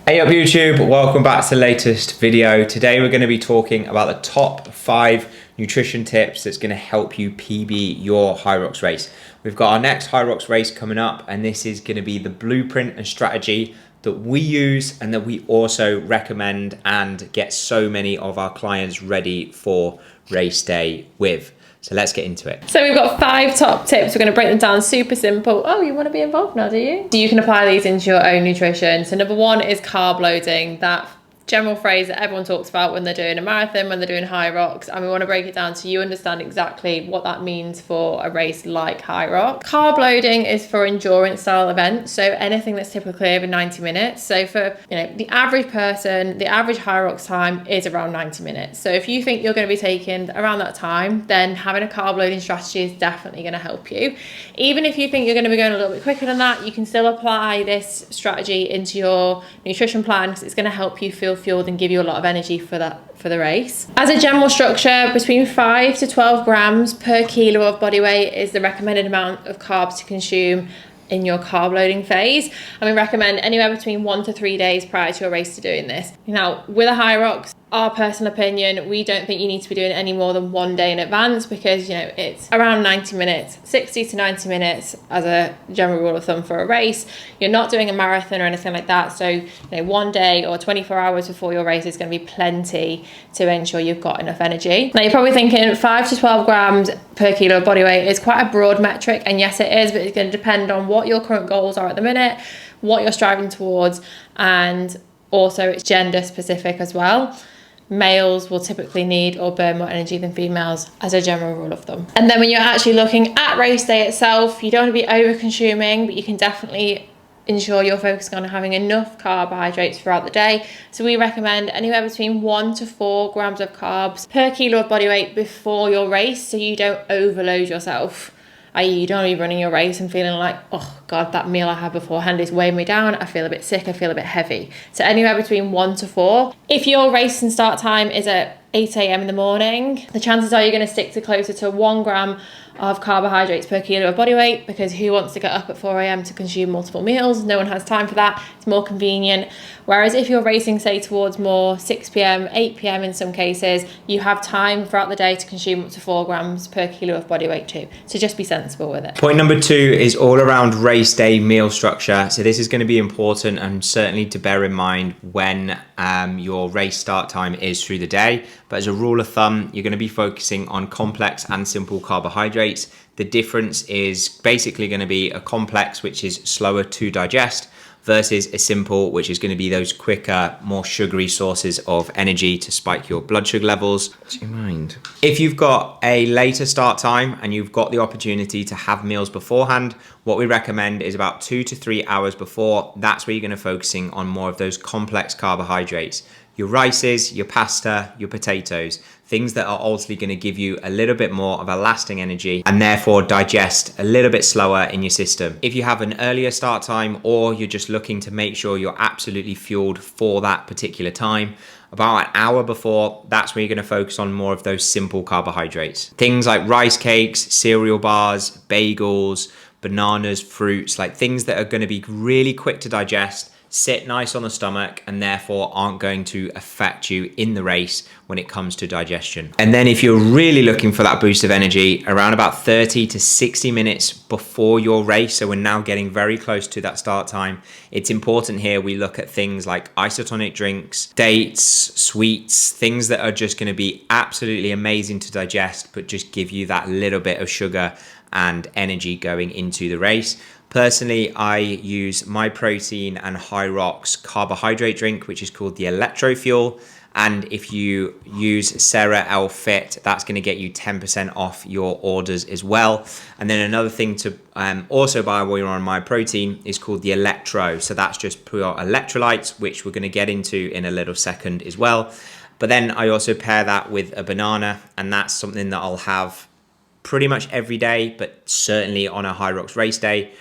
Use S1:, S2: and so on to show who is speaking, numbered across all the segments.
S1: Hey up YouTube, welcome back to the latest video. Today we're going to be talking about the top 5 nutrition tips that's going to help you PB your HYROX race. We've got our next HYROX race coming up, and this is going to be the blueprint and strategy that we use and that we also recommend and get so many of our clients ready for race day with. So let's get into it.
S2: So we've got 5 top tips. We're going to break them down super simple. Oh, you want to be involved now, do you? So you can apply these into your own nutrition. So number 1 is carb loading. That general phrase that everyone talks about when they're doing a marathon, when they're doing HYROX, and we want to break it down so you understand exactly what that means for a race like HYROX. Carb loading is for endurance style events, so anything that's typically over 90 minutes. So for the average person, the average HYROX time is around 90 minutes. So if you think you're going to be taking around that time, then having a carb loading strategy is definitely going to help you. Even if you think you're going to be going a little bit quicker than that, you can still apply this strategy into your nutrition plan because it's going to help you feel fueled and give you a lot of energy for the race. As a general structure, between 5 to 12 grams per kilo of body weight is the recommended amount of carbs to consume in your carb loading phase, and we recommend anywhere between 1 to 3 days prior to your race to doing this. Now with a HYROX, our personal opinion, we don't think you need to be doing it any more than 1 day in advance because it's around 90 minutes, 60 to 90 minutes as a general rule of thumb for a race. You're not doing a marathon or anything like that, so 1 day or 24 hours before your race is going to be plenty to ensure you've got enough energy. Now you're probably thinking 5 to 12 grams per kilo of body weight is quite a broad metric, and yes it is, but it's going to depend on what your current goals are at the minute, what you're striving towards, and also it's gender specific as well. Males will typically need or burn more energy than females as a general rule of thumb. And then when you're actually looking at race day itself, you don't want to be over consuming, but you can definitely ensure you're focusing on having enough carbohydrates throughout the day. So we recommend anywhere between 1 to 4 grams of carbs per kilo of body weight before your race, so you don't overload yourself. I.e. you don't want to be running your race and feeling like, oh God, that meal I had beforehand is weighing me down. I feel a bit sick, I feel a bit heavy. So anywhere between 1 to 4. If your race and start time is at 8 a.m. in the morning, the chances are you're going to stick to closer to 1 gram of carbohydrates per kilo of body weight, because who wants to get up at 4 a.m. to consume multiple meals? No one has time for that. It's more convenient. Whereas if you're racing, say, towards more 6 p.m, 8 p.m. in some cases, you have time throughout the day to consume up to 4 grams per kilo of body weight too. So just be sensible with it.
S1: Point number 2 is all around race day meal structure. So this is going to be important and certainly to bear in mind when your race start time is through the day. But as a rule of thumb, you're going to be focusing on complex and simple carbohydrates. The difference is basically going to be a complex, which is slower to digest, versus a simple, which is going to be those quicker, more sugary sources of energy to spike your blood sugar levels. Do you mind? If you've got a later start time and you've got the opportunity to have meals beforehand, what we recommend is about 2 to 3 hours before. That's where you're going to focusing on more of those complex carbohydrates. Your rices, your pasta, your potatoes, things that are ultimately going to give you a little bit more of a lasting energy and therefore digest a little bit slower in your system. If you have an earlier start time or you're just looking to make sure you're absolutely fueled for that particular time, about an hour before, that's where you're going to focus on more of those simple carbohydrates. Things like rice cakes, cereal bars, bagels, bananas, fruits, like things that are going to be really quick to digest, sit nice on the stomach, and therefore aren't going to affect you in the race when it comes to digestion. And then if you're really looking for that boost of energy, around about 30 to 60 minutes before your race, so we're now getting very close to that start time, it's important here we look at things like isotonic drinks, dates, sweets, things that are just going to be absolutely amazing to digest, but just give you that little bit of sugar and energy going into the race. Personally, I use my protein and HYROX carbohydrate drink, which is called the Electro Fuel. And if you use Sarah L Fit, that's going to get you 10% off your orders as well. And then another thing to also buy while you're on my protein is called the Electro. So that's just pure electrolytes, which we're going to get into in a little second as well. But then I also pair that with a banana, and that's something that I'll have pretty much every day, but certainly on a HYROX race day.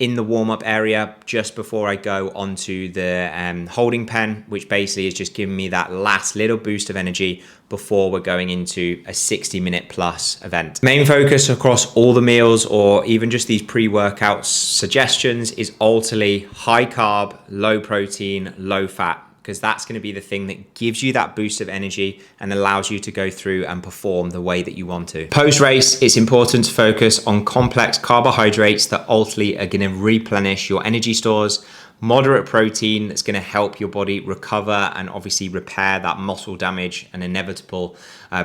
S1: in the warm-up area just before I go onto the holding pen, which basically is just giving me that last little boost of energy before we're going into a 60-minute plus event. Main focus across all the meals, or even just these pre-workout suggestions, is ultimately high carb, low protein, low fat, because that's going to be the thing that gives you that boost of energy and allows you to go through and perform the way that you want to. Post-race, it's important to focus on complex carbohydrates that ultimately are going to replenish your energy stores, moderate protein that's going to help your body recover and obviously repair that muscle damage and inevitable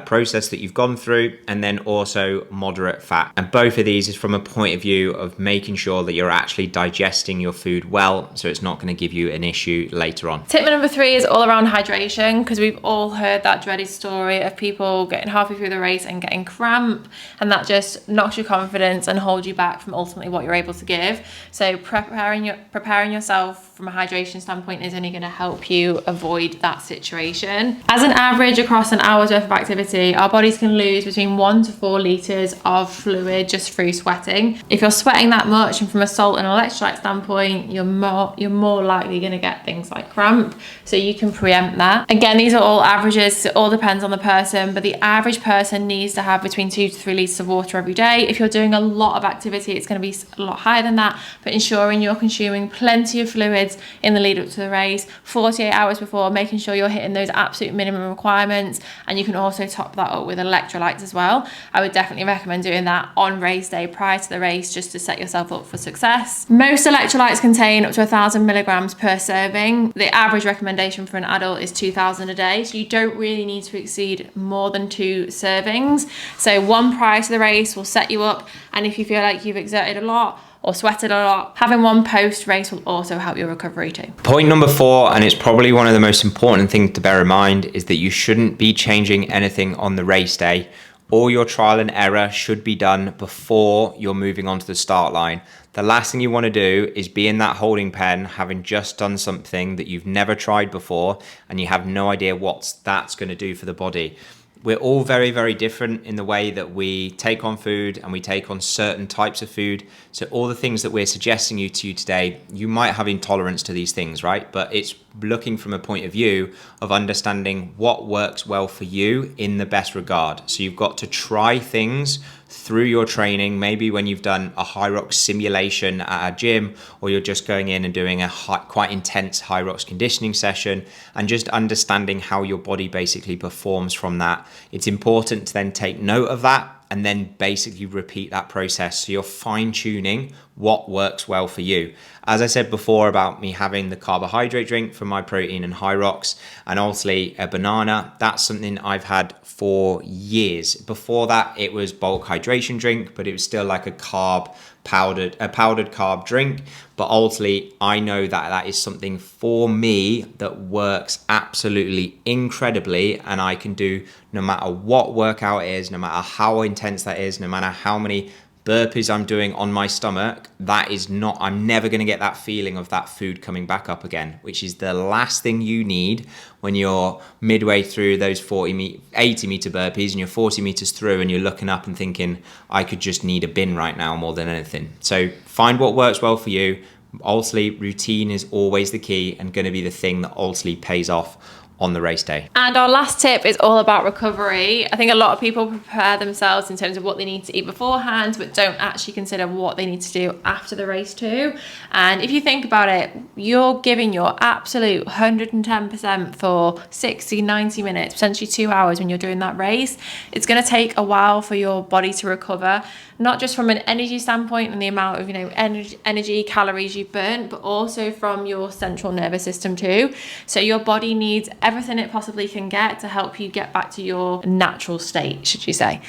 S1: process that you've gone through, and then also moderate fat. And both of these is from a point of view of making sure that you're actually digesting your food well, so it's not going to give you an issue later on.
S2: Tip number 3 is all around hydration, because we've all heard that dreaded story of people getting halfway through the race and getting cramp, and that just knocks your confidence and holds you back from ultimately what you're able to give. So preparing yourself from a hydration standpoint is only going to help you avoid that situation. As an average across an hour's worth of activity, our bodies can lose between 1 to 4 litres of fluid just through sweating. If you're sweating that much, and from a salt and electrolyte standpoint, you're more likely going to get things like cramp, so you can preempt that. Again, these are all averages, it all depends on the person, but the average person needs to have between 2 to 3 litres of water every day. If you're doing a lot of activity, it's going to be a lot higher than that, but ensuring you're consuming plenty of fluids in the lead up to the race, 48 hours before, making sure you're hitting those absolute minimum requirements, and you can also top that up with electrolytes as well. I would definitely recommend doing that on race day prior to the race, just to set yourself up for success. Most electrolytes contain up to 1,000 milligrams per serving. The average recommendation for an adult is 2,000 a day, so you don't really need to exceed more than 2 servings. So one prior to the race will set you up, and if you feel like you've exerted a lot or sweated a lot, having one post race will also help your recovery too.
S1: Point number 4, and it's probably one of the most important things to bear in mind, is that you shouldn't be changing anything on the race day. All your trial and error should be done before you're moving on to the start line. The last thing you want to do is be in that holding pen having just done something that you've never tried before and you have no idea what that's going to do for the body. We're all very, very different in the way that we take on food and we take on certain types of food. So all the things that we're suggesting to you today, you might have intolerance to these things, right? But it's looking from a point of view of understanding what works well for you in the best regard. So you've got to try things through your training, maybe when you've done a HYROX simulation at a gym, or you're just going in and doing a quite intense HYROX conditioning session, and just understanding how your body basically performs from that. It's important to then take note of that and then basically repeat that process, so you're fine-tuning what works well for you. As I said before about me having the carbohydrate drink for my protein and HYROX, and ultimately a banana, that's something I've had for years. Before that, it was bulk hydration drink, but it was still like a powdered carb drink. But ultimately, I know that that is something for me that works absolutely incredibly, and I can do no matter what workout it is, no matter how intense that is, no matter how many burpees I'm doing on my stomach. I'm never going to get that feeling of that food coming back up again, which is the last thing you need when you're midway through those 80 meter burpees and you're 40 meters through and you're looking up and thinking, I could just need a bin right now more than anything. So find what works well for you. Ultimately, routine is always the key and going to be the thing that ultimately pays off on the race day.
S2: And our last tip is all about recovery. I think a lot of people prepare themselves in terms of what they need to eat beforehand, but don't actually consider what they need to do after the race too. And if you think about it, you're giving your absolute 110% for 60, 90 minutes, potentially 2 hours when you're doing that race. It's going to take a while for your body to recover, not just from an energy standpoint and the amount of energy calories you've burnt, but also from your central nervous system too. So your body needs everything it possibly can get to help you get back to your natural state, should you say.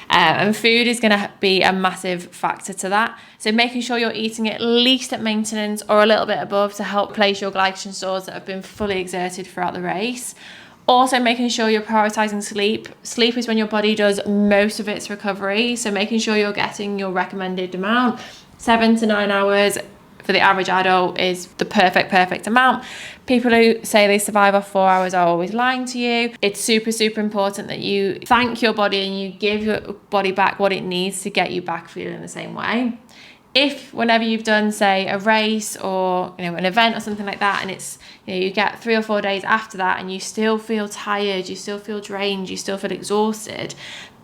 S2: And food is going to be a massive factor to that. So making sure you're eating at least at maintenance or a little bit above to help replace your glycogen stores that have been fully exerted throughout the race. Also making sure you're prioritizing sleep. Sleep is when your body does most of its recovery. So making sure you're getting your recommended amount. 7 to 9 hours for the average adult is the perfect amount. People who say they survive off 4 hours are always lying to you. It's super important that you thank your body and you give your body back what it needs to get you back feeling the same way. if whenever you've done, say, a race or an event or something like that, and it's you get 3 or 4 days after that and you still feel tired, you still feel drained, you still feel exhausted,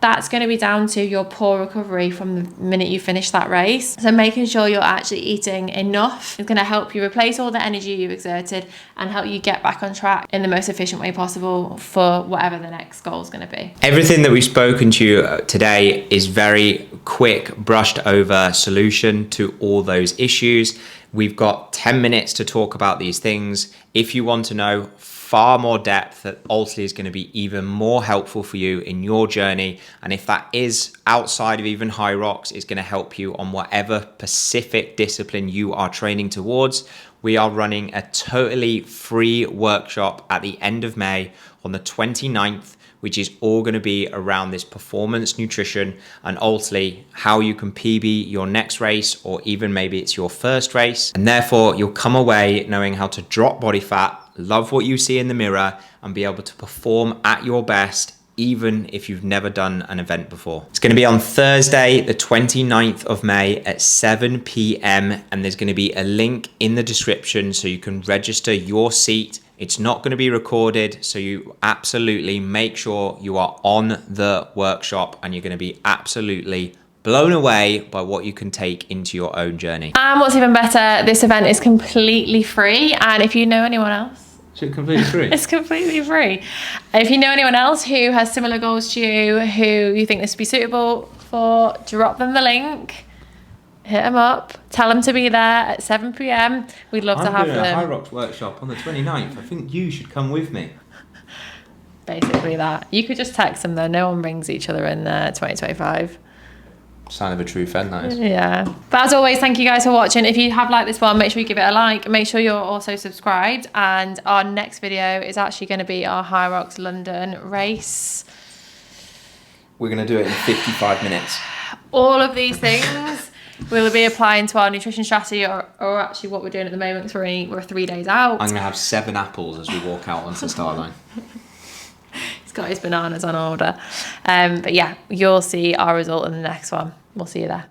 S2: that's going to be down to your poor recovery from the minute you finish that race. So making sure you're actually eating enough is going to help you replace all the energy you've exerted and help you get back on track in the most efficient way possible for whatever the next goal is going to be.
S1: Everything that we've spoken to you today is very quick, brushed over solution to all those issues. We've got 10 minutes to talk about these things. If you want to know far more depth, that ultimately is going to be even more helpful for you in your journey, and if that is outside of even HYROX, it's going to help you on whatever specific discipline you are training towards. We are running a totally free workshop at the end of May on the 29th, which is all going to be around this performance nutrition and ultimately how you can PB your next race, or even maybe it's your first race. And therefore you'll come away knowing how to drop body fat, love what you see in the mirror, and be able to perform at your best even if you've never done an event before. It's going to be on Thursday, the 29th of May at 7 p.m. and there's going to be a link in the description so you can register your seat. It's not going to be recorded, so you absolutely make sure you are on the workshop, and you're going to be absolutely blown away by what you can take into your own journey.
S2: And what's even better, this event is completely free, and if you know anyone else,
S1: so completely free.
S2: It's completely free. If you know anyone else who has similar goals to you, who you think this would be suitable for, drop them the link, hit them up, tell them to be there at 7 p.m. We'd love to have them.
S1: I'm doing a HYROX workshop on the 29th. I think you should come with me.
S2: Basically that. You could just text them though. No one rings each other in 2025.
S1: Sign of a true fan, that is.
S2: Yeah. But as always, thank you guys for watching. If you have liked this one, make sure you give it a like. Make sure you're also subscribed. And our next video is actually going to be our HYROX London race.
S1: We're going to do it in 55 minutes.
S2: All of these things we'll be applying to our nutrition strategy, or actually what we're doing at the moment, because we're 3 days out.
S1: I'm going to have 7 apples as we walk out onto the start line.
S2: He's got his bananas on order. But yeah, you'll see our result in the next one. We'll see you there.